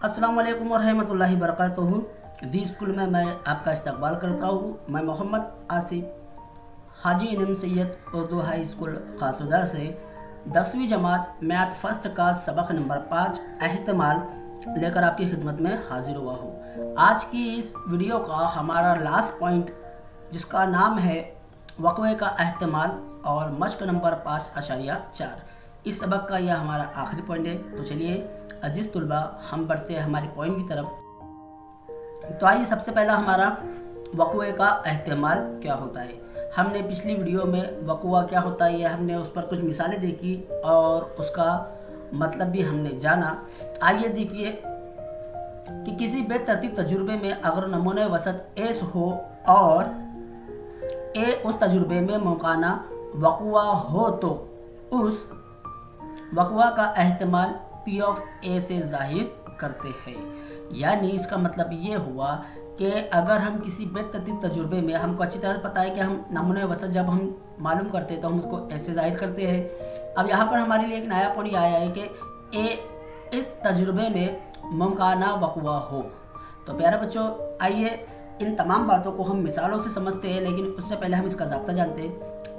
अस्सलाम वालेकुम रहमतुल्लाहि बरकातुहू। वी स्कूल में मैं आपका इस्तकबाल करता हूँ। मैं मोहम्मद आसिफ हाजी इनाम सैयद उर्दू हाई स्कूल खासुदा से 10वीं जमात मैथ फर्स्ट का सबक नंबर 5 एहतमाल लेकर आपकी खिदमत में हाजिर हुआ हूँ। आज की इस वीडियो का हमारा लास्ट पॉइंट, जिसका नाम है वक़्वे का एहतमाल और मश्क नंबर 5.4, इस सबक का यह हमारा आखिरी पॉइंट है। तो चलिए अजीज़ तुलबा, हम बढ़ते हैं हमारे पॉइंट की तरफ। तो आइए, सबसे पहला हमारा वक़्वे का एहतमाल क्या होता है। हमने पिछली वीडियो में वक़्वा क्या होता है हमने उस पर कुछ मिसालें देखी और उसका मतलब भी हमने जाना। आइए देखिए कि किसी बेतरतीब तजुर्बे में अगर नमूने वसत एस हो और ए उस तजुर्बे में मौकाना वक़्वा हो तो उस वक़्वा का एहतमाल पी ऑफ ए से जाहिर करते हैं। यानी इसका मतलब ये हुआ कि अगर हम किसी बेतरतीब तजुर्बे में, हमको अच्छी तरह पता है कि हम नमूने वसत जब हम मालूम करते हैं तो हम उसको ऐसे जाहिर करते हैं। अब यहाँ पर हमारे लिए एक नया पॉइंट आया है कि ए इस तजुर्बे में मुमकाना वक़्वा हो। तो प्यारे बच्चों, आइए इन तमाम बातों को हम मिसालों से समझते हैं, लेकिन उससे पहले हम इसका ज़ाब्ता जानते हैं।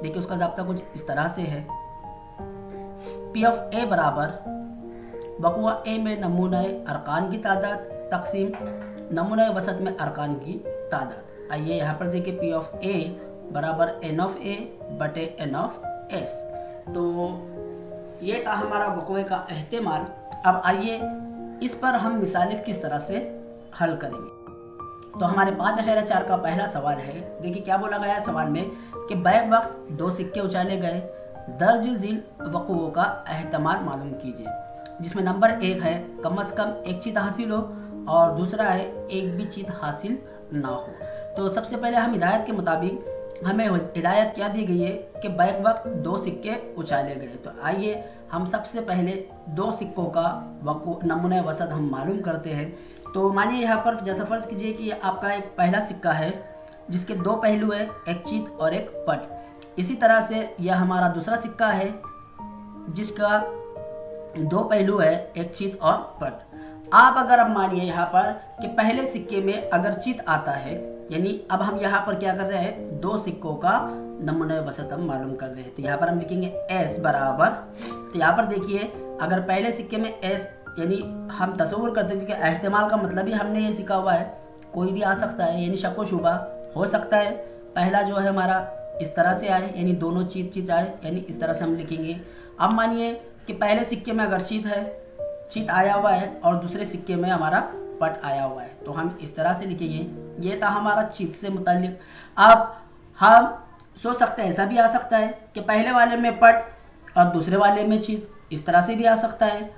देखिए, उसका ज़ाब्ता कुछ इस तरह से है। पी ऑफ ए बराबर वक़्वा ए में नमूना अरकान की तादाद तकसीम नमूना वसत में अरकान की तादाद। आइए यहाँ पर देखिए, पी ऑफ ए बराबर एन ऑफ ए बटे एन ऑफ एस। तो ये था हमारा वक़्वे का एहतमाल। अब आइए इस पर हम मिसालें किस तरह से हल करेंगे। तो हमारे 5.4 का पहला सवाल है। देखिए क्या बोला गया है सवाल में कि बैक वक्त 2 सिक्के उछाले गए, दर्ज झील वक़्वों का एहतमाल मालूम कीजिए, जिसमें नंबर 1 है कम से कम एक चीज़ हासिल हो और दूसरा है एक भी चीज़ हासिल ना हो। तो सबसे पहले हम हिदायत के मुताबिक हमें हिदायत क्या दी गई है कि बैक वक्त 2 सिक्के उछाले गए। तो आइए हम सबसे पहले 2 सिक्कों का नमूना वसत हम मालूम करते हैं। तो मानिए यहाँ पर जैसा फ़र्ज़ कीजिए कि आपका एक पहला सिक्का है जिसके 2 पहलू है, एक चीत और एक पट। इसी तरह से यह हमारा दूसरा सिक्का है जिसका 2 पहलू है, एक चीत और पट। आप अगर अब मानिए यहाँ पर कि पहले सिक्के में अगर चित आता है, यानी अब हम यहाँ पर क्या कर रहे हैं, 2 सिक्कों का नमूना वसत हम मालूम कर रहे हैं। तो यहाँ पर हम लिखेंगे एस बराबर, तो यहाँ पर देखिए अगर पहले सिक्के में एस, यानी हम तस्वुर करते हैं क्योंकि एहतमाल का मतलब ही हमने ये सीखा हुआ है, कोई भी आ सकता है, यानी शक व शुबा हो सकता है। पहला जो है हमारा इस तरह से आए, यानी दोनों चीत आए, यानी इस तरह से हम लिखेंगे। अब मानिए कि पहले सिक्के में अगर चीत आया हुआ है और दूसरे सिक्के में हमारा पट आया हुआ है, तो हम इस तरह से लिखेंगे। ये था हमारा चीत से मुताल्लिक। अब हम सोच सकते हैं, ऐसा भी आ सकता है कि पहले वाले में पट और दूसरे वाले में चीत, इस तरह से भी आ सकता है।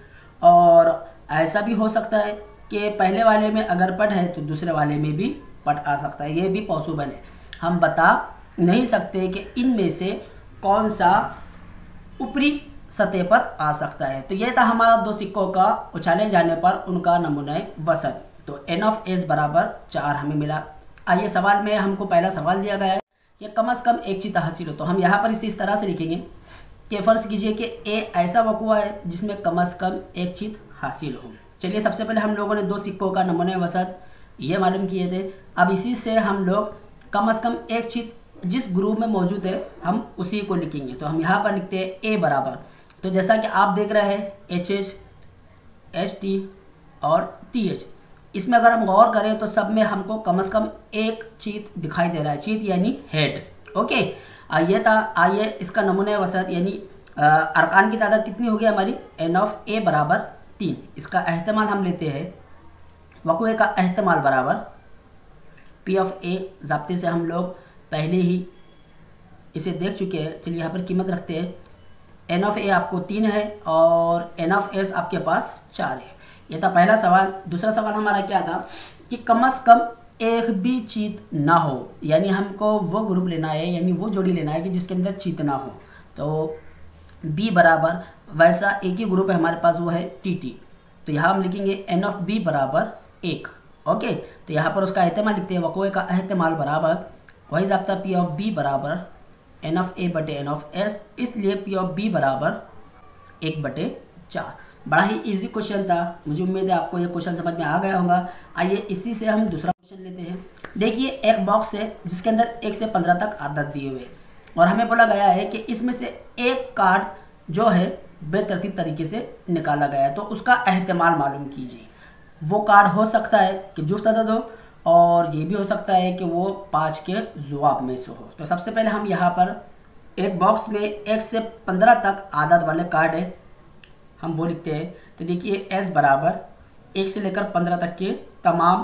और ऐसा भी हो सकता है कि पहले वाले में अगर पट है तो दूसरे वाले में भी पट आ सकता है। ये भी पॉसिबल है। हम बता नहीं सकते कि इनमें से कौन सा ऊपरी सतह पर आ सकता है। तो ये था हमारा 2 सिक्कों का उछाले जाने पर उनका नमूना वसत। तो एन ऑफ एस बराबर 4 हमें मिला। आइए सवाल में हमको पहला सवाल दिया गया है कि कम से कम एक चीज़ हासिल हो। तो हम यहाँ पर इस तरह से लिखेंगे कि फ़र्ज़ कीजिए कि ए ऐसा वक़्वा है जिसमें कम से कम एक चीज़ हासिल हो। चलिए सबसे पहले हम लोगों ने 2 सिक्कों का नमूना वसत ये मालूम किए थे। अब इसी से हम लोग कम से कम एक चीज़ जिस ग्रुप में मौजूद है हम उसी को लिखेंगे। तो हम यहाँ पर लिखते हैं ए बराबर, तो जैसा कि आप देख रहे हैं HH, HT और TH, इसमें अगर हम गौर करें तो सब में हमको कम से कम एक चीत दिखाई दे रहा है, चीत यानी हेड। ओके, आइए इसका नमूना वसत यानी अरकान की तादाद कितनी होगी हमारी, एन ऑफ ए बराबर 3। इसका एहतमाल हम लेते हैं, वक़्वे का एहतमाल बराबर पी ऑफ ए। ज़ाब्ते से हम लोग पहले ही इसे देख चुके हैं। चलिए यहाँ पर कीमत रखते हैं। एन ऑफ ए आपको 3 है और एन ऑफ एस आपके पास 4 है। ये था पहला सवाल। दूसरा सवाल हमारा क्या था कि कम से कम एक भी चीत ना हो, यानी हमको वो ग्रुप लेना है, यानी वो जोड़ी लेना है कि जिसके अंदर चीत ना हो। तो बी बराबर वैसा एक ही ग्रुप है हमारे पास, वो है TT। तो यहाँ हम लिखेंगे एन ऑफ बी बराबर 1। ओके, तो यहाँ पर उसका एहतमाल लिखते हैं, वक़्वे का एहतमाल बराबर वही ज़ाब्ता पी ऑफ बी बराबर एन ऑफ ए बटे एन ऑफ एस, इसलिए पी ऑफ बी बराबर 1/4। बड़ा ही इजी क्वेश्चन था, मुझे उम्मीद है आपको ये क्वेश्चन समझ में आ गया होगा। आइए इसी से हम दूसरा क्वेश्चन लेते हैं। देखिए एक बॉक्स है जिसके अंदर 1 से 15 तक आदत दिए हुए और हमें बोला गया है कि इसमें से एक कार्ड जो है बेतरतीब तरीके से निकाला गया है, तो उसका एहतिमाल मालूम कीजिए। वो कार्ड हो सकता है कि जुफ्त अदद हो और ये भी हो सकता है कि वो 5 के जवाब में से हो। तो सबसे पहले हम यहाँ पर एक बॉक्स में 1 से 15 तक आदत वाले कार्ड है, हम वो लिखते हैं। तो देखिए S बराबर 1 से लेकर 15 तक के तमाम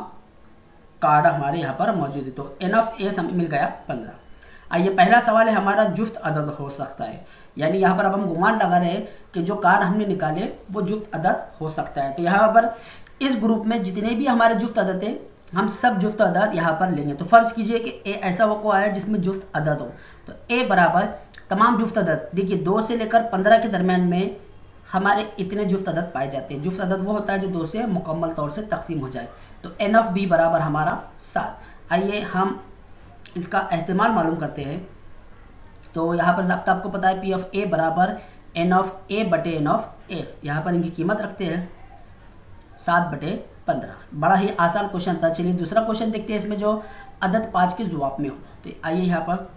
कार्ड हमारे यहाँ पर मौजूद है, तो N ऑफ S हमें मिल गया 15। आइए पहला सवाल है हमारा जुफ्त अदद हो सकता है, यानी यहाँ पर अब हम गुमान लगा रहे हैं कि जो कार्ड हमने निकाले वो जुफ्त अदद हो सकता है। तो यहाँ पर इस ग्रुप में जितने भी हमारे जुफ्त अदद है हम सब जुफ्त अदद यहाँ पर लेंगे। तो फर्ज कीजिए कि ए ऐसा वक़्वा है जिसमें जुफ्त अदद हो, तो ए बराबर तमाम जुफ्त अदद, देखिए 2 से लेकर 15 के दरमियान में हमारे इतने जुफ्त अदद पाए जाते हैं। जुफ्त अदद वो होता है जो 2 से मुकम्मल तौर से तकसीम हो जाए। तो N ऑफ B बराबर हमारा 7। आइए हम इसका एहतिमाल मालूम करते हैं। तो यहाँ पर ज़ाब्ता आपको पता है P ऑफ A बराबर N ऑफ A बटे N ऑफ S। यहाँ पर इनकी कीमत रखते हैं 7/15। बड़ा ही आसान क्वेश्चन था। चलिए दूसरा क्वेश्चन देखते हैं, इसमें जो अदद 5 के जवाब में हो। तो आइए यहाँ पर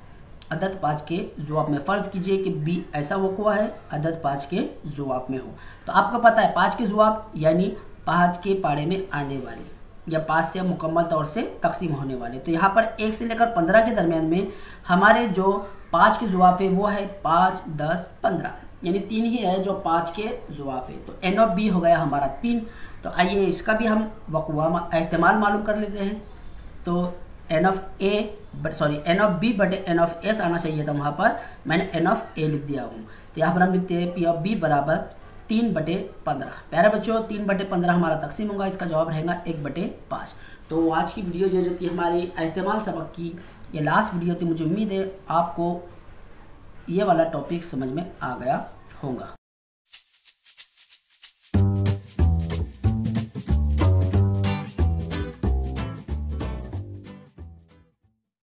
अदद 5 के जवाब में फ़र्ज़ कीजिए कि B ऐसा वक़्वा है अदद 5 के जवाब में हो। तो आपको पता है 5 के जवाब यानी 5 के पाड़े में आने वाले या 5 से मुकम्मल तौर से तकसीम होने वाले। तो यहाँ पर 1 से लेकर 15 के दरमियान में हमारे जो 5 के जवाब है वो है 5, 10, 15, यानी 3 ही है जो 5 के जवाब है। तो N ऑफ B हो गया हमारा 3। तो आइए इसका भी हम वक़्वा एहतिमाल मालूम कर लेते हैं। तो N ऑफ B बटे N ऑफ S आना चाहिए था, वहाँ पर मैंने N ऑफ A लिख दिया हूँ। तो यहाँ पर हम लिखते हैं P ऑफ B बराबर 3/15। प्यारे बच्चों 3/15 हमारा तकसीम होगा, इसका जवाब रहेगा 1/5। तो आज की वीडियो जो थी हमारी एहतिमाल सबक की ये लास्ट वीडियो थी। मुझे उम्मीद है आपको ये वाला टॉपिक समझ में आ गया होगा।